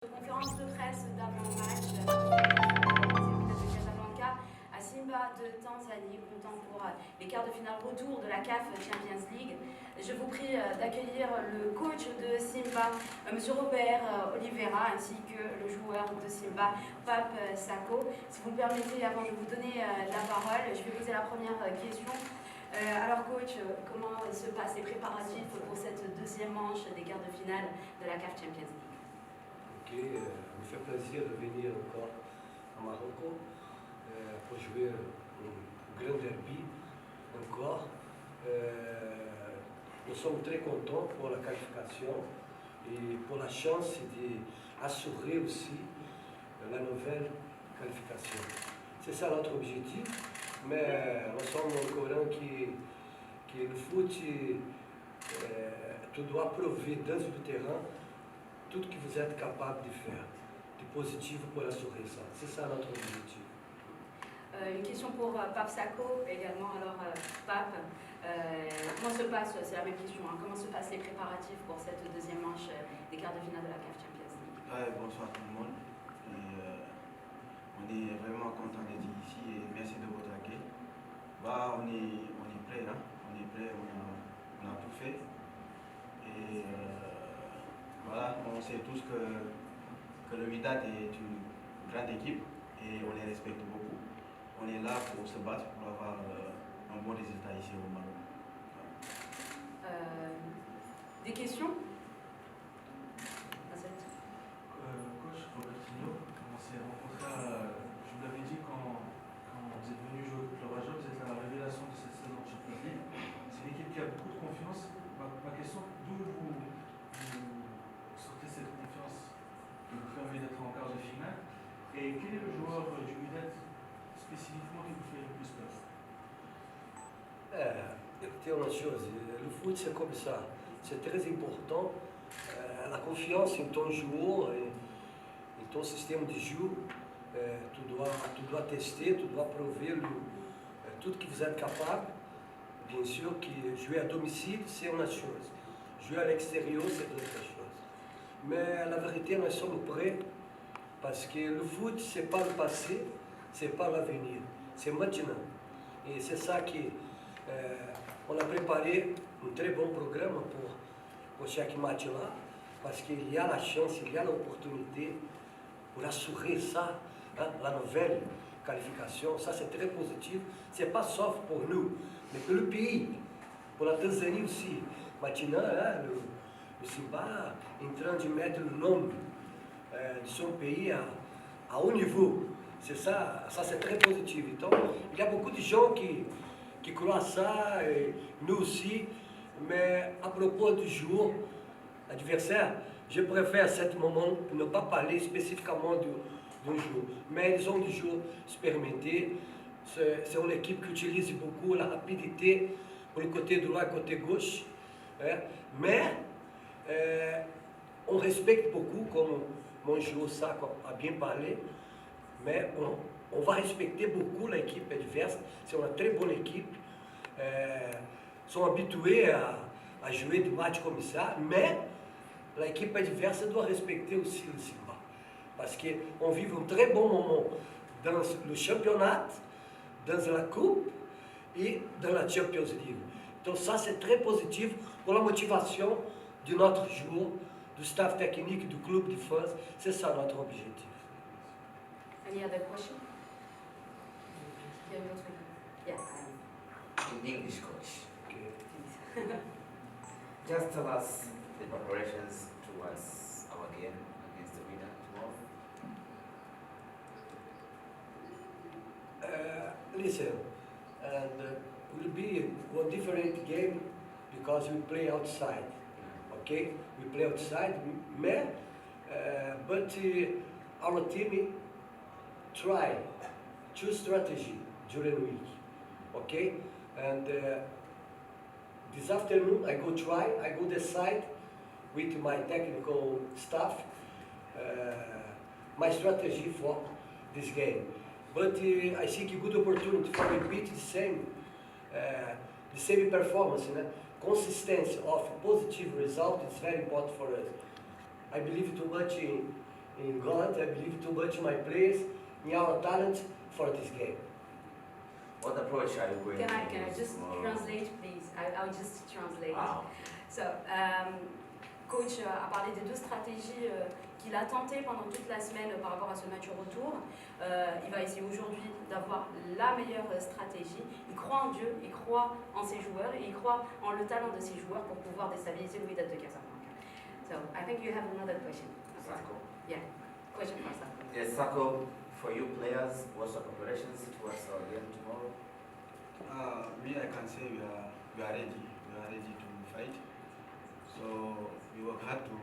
Conférence de presse d'avant-match de Casablanca à Simba de Tanzanie, comptant pour les quarts de finale retour de la CAF Champions League. Je vous prie d'accueillir le coach de Simba, M. Robert Oliveira, ainsi que le joueur de Simba, Pape Sako. Si vous me permettez, avant de vous donner la parole, je vais poser la première question. Alors coach, comment se passent les préparatifs pour cette deuxième manche des quarts de finale de la CAF Champions League? Me fait plaisir de venir encore à Maroc pour jouer un grand derby encore. Nous sommes très contents pour la qualification et pour la chance d'assurer aussi la nouvelle qualification. C'est ça notre objectif, mais nous sommes au courant que le foot, tu dois prouver dans le terrain tout ce que vous êtes capable de faire, de positif pour assurer ça. C'est ça notre objectif. Une question pour Pape Sako également. Alors, Pape, comment se passe, c'est la même question, hein, comment se passent les préparatifs pour cette deuxième manche des quarts de finale de la CAF Champions League? Bonsoir tout le monde. On est vraiment content d'être ici et merci de votre accueil. On est prêt, hein? On est prêt, on a tout fait. Et voilà, on sait tous que le Wydad est une grande équipe et on les respecte beaucoup. On est là pour se battre pour avoir un bon résultat ici au Maroc. Des questions? Coach Robertinho, on s'est rencontré, je vous l'avais dit quand vous êtes venu jouer au Club Raja, vous êtes la révélation de cette saison de Champions League. C'est une équipe qui a beaucoup de confiance. Ma question, d'où vous sortez cette confiance qui vous permet d'être en quart de finale? Et quel est le joueur du Wydad spécifiquement qui vous fait le plus peur? Écoutez, une chose, le foot c'est comme ça, c'est très important. La confiance en ton joueur et ton système de jeu, tu dois tester, tu dois prouver tout ce que vous êtes capable. Bien sûr que jouer à domicile c'est une chose, jouer à l'extérieur c'est autre chose. Mais la vérité, nous sommes prêts parce que le foot c'est pas le passé, c'est pas l'avenir, c'est maintenant. Et c'est ça qu'on a préparé un très bon programme pour chaque match là, parce qu'il y a la chance, il y a l'opportunité pour assurer ça, hein, la nouvelle qualification. Ça c'est très positif, c'est pas sauf pour nous, mais pour le pays, pour la Tanzanie aussi. Maintenant, hein, le Simba est en train de mettre le nom de son pays à haut niveau. C'est ça, c'est très positif. Donc, il y a beaucoup de gens qui croient à ça, et nous aussi. Mais à propos du joueur adversaire, je préfère à ce moment ne pas parler spécifiquement d'un joueur. Mais ils ont des joueurs expérimentés. C'est une équipe qui utilise beaucoup la rapidité pour le côté droit et le côté gauche. Hein. Mais on respecte beaucoup, comme mon joueur Sako a bien parlé. Mais on va respecter beaucoup l'équipe adverse. C'est une très bonne équipe. Sont habitués à jouer des matchs comme ça, mais l'équipe adverse doit respecter aussi le Simba. Parce qu'on vit un très bon moment dans le championnat, dans la coupe et dans la Champions League. Donc ça c'est très positif pour la motivation de notre joueur, du staff technique, du club de fans. C'est ça notre objectif. Any other question? Yeah. In English, coach. Okay. Just tell us the preparations towards our game against the winner tomorrow. Listen, and it will be one different game because we play outside. Okay, we play outside, but our team try two strategy during the week. Okay, and this afternoon I go decide with my technical staff my strategy for this game. But I think a good opportunity for repeat the same performance. Consistency of positive result is very important for us. I believe too much in in God. I believe too much in my players, in our talent for this game. What approach are you going Can to I use just tomorrow? translate, please? I'll just translate. Wow. So, coach a parlé des deux stratégies qu'il a tentées pendant toute la semaine par rapport à ce match au retour. Il va essayer aujourd'hui d'avoir la meilleure stratégie. Il croit en Dieu, il croit en ses joueurs et il croit en le talent de ses joueurs pour pouvoir déstabiliser le Wydad de Casablanca. So, I think you have another question. Sako. Yeah, question for Sako. Yes, Sako, for you players, what's the preparations towards our game tomorrow? Me, I can say we are ready. We are ready to fight. So we work hard to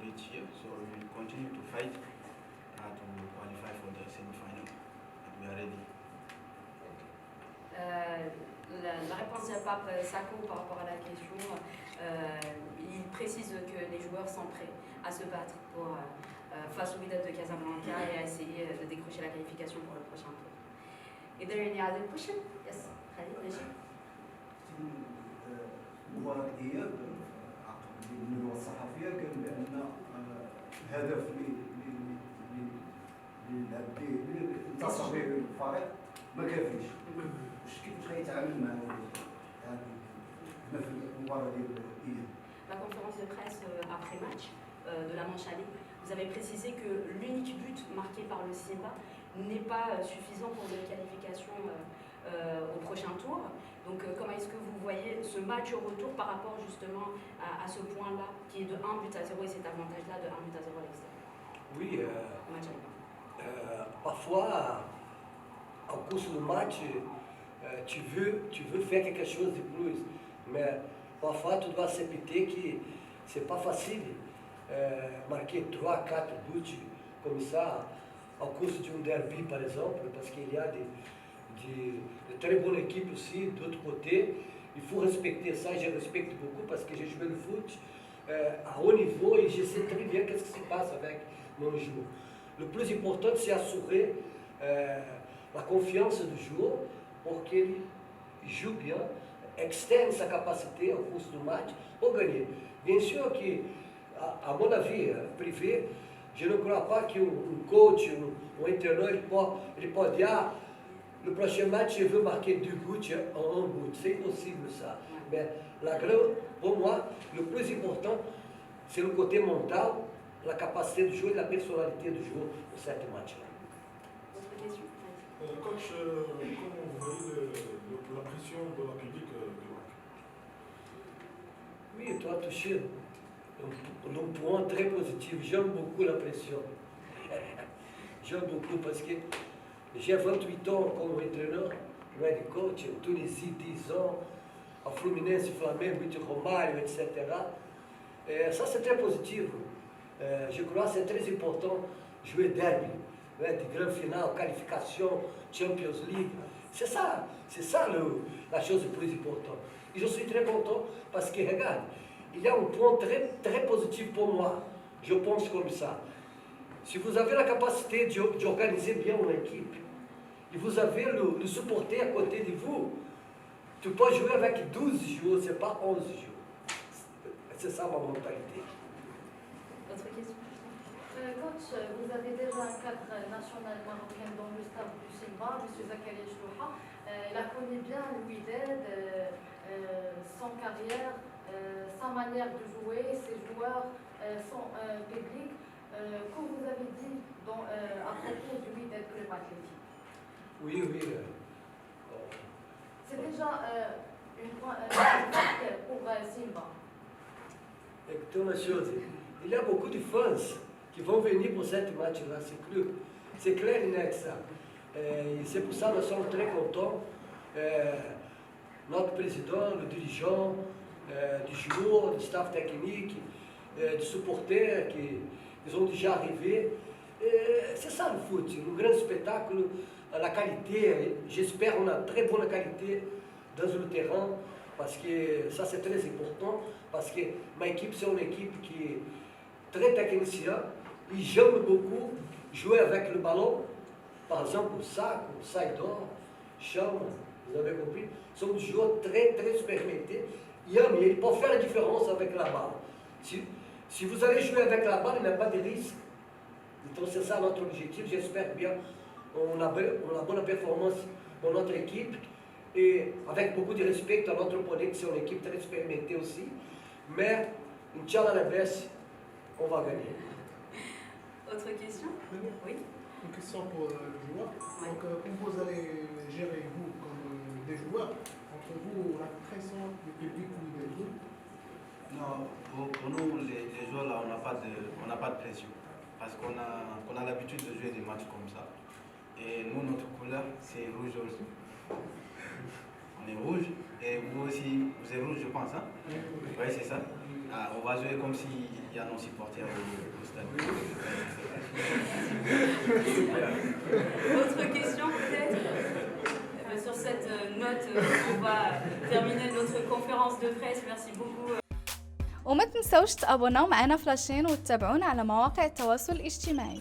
reach here. So we will continue to fight to qualify for the semi-final. But we are ready. La réponse de Pape Sako par rapport à la question, il précise que les joueurs sont prêts à se battre pour, face au Wydad de Casablanca et à essayer de décrocher la qualification pour le prochain tour. Is there any other question? Yes, Khalid, Najib? مباراة إياب عقب الندوة الصحفية قال بأن الهدف اللي انتصر به الفريق ما كافيش. كيفاش غيتعامل مع هذا في المباراة ديال إياب؟ La conférence de presse après-match de la manche aller, vous avez précisé que l'unique but marqué par le Simba n'est pas suffisant pour une qualification au prochain tour. Donc comment est-ce que vous voyez ce match au retour par rapport justement à ce point-là qui est de 1 but à 0 et cet avantage-là de 1 but à 0 à l'extérieur? Oui, Au match aller. parfois, au cours du match, tu veux faire quelque chose de plus, mais parfois tu dois accepter que c'est pas facile marquer 3, 4 buts comme ça au cours d'un derby par exemple, parce qu'il y a de très bonnes équipes aussi, d'autre côté. Il faut respecter ça, je respecte beaucoup parce que j'ai joué le foot à haut niveau et je sais très bien qu'est-ce qui se passe avec mon jeu. Le plus important, c'est assurer la confiance du joueur pour qu'il joue bien, externe sa capacité au cours du match pour gagner. Bien sûr que, à mon avis privé, je ne crois pas qu'un coach, un entraîneur, il peut dire le prochain match, je veux marquer 2 buts en 1 but. C'est impossible ça. Mais pour moi, le plus important, c'est le côté mental, la capacité de jouer, la personnalité de jouer pour ce match-là. Autre question? Coach, comment vous voyez la pression de la public du WAC? Oui, tu as touché un point très positif. J'aime beaucoup la pression. J'aime beaucoup parce que j'ai 28 ans comme entraîneur, head coach, en Tunisie 10 ans, à Fluminense, Flamengo, Romário, etc. Et ça, c'est très positif. Je crois que c'est très important jouer derby, de grande finale, qualification, Champions League. C'est ça la chose la plus importante. Et je suis très content parce que, regarde, il y a un point très, très positif pour moi. Je pense comme ça. Si vous avez la capacité d'organiser bien une équipe, et vous avez le supporter à côté de vous, tu peux jouer avec 12 joueurs, ce n'est pas 11 joueurs. C'est ça ma mentalité. Autre question? Coach, vous avez déjà un cadre national marocain dans le staff du Simba, M. Zakaria Chlouha. Il a connu bien le Wydad, son carrière, sa manière de jouer, ses joueurs, son public. Que vous avez dit à propos du Wydad Club Athlétique? Oui. C'est déjà une facteur pour Simba. Écoutez une chose, il y a beaucoup de fans qui vont venir pour cette match-là, c'est clair et net ça. Et c'est pour ça que nous sommes très contents. Notre président, le dirigeant, du joueur, du staff technique, du supporter qui sont déjà arrivés. C'est ça le foot, un grand spectacle, la qualité, j'espère une très bonne qualité dans le terrain, parce que ça c'est très important, parce que ma équipe c'est une équipe qui est très technicienne, et j'aime beaucoup jouer avec le ballon, par exemple au sac d'or, Cham, vous avez compris, sont des joueurs très très expérimentés, ils peuvent faire la différence avec la balle. Si vous allez jouer avec la balle, il n'y a pas de risque. Donc c'est ça notre objectif. J'espère bien on a bonne performance pour notre équipe et avec beaucoup de respect à notre opponent, c'est une équipe très expérimentée aussi. Mais, Inch'Allah la baisse, on va gagner. Autre question? Oui. Une question pour le joueur. Ouais. Donc, comment vous allez gérer, vous, comme des joueurs, entre vous, la pression du public ou des joueurs? Non, pour nous, les joueurs là, on n'a pas de pression. Parce qu'on a l'habitude de jouer des matchs comme ça. Et nous, notre couleur, c'est rouge aussi. On est rouge. Et vous aussi, vous êtes rouge, je pense, hein? Oui, c'est ça. Ah, on va jouer comme s'il y a nos supporters au stade. Autre question peut-être? Sur cette note, on va terminer notre conférence de presse. Merci beaucoup. وما تنسوش تابوناو معنا فلاشين وتتابعونا على مواقع التواصل الاجتماعي.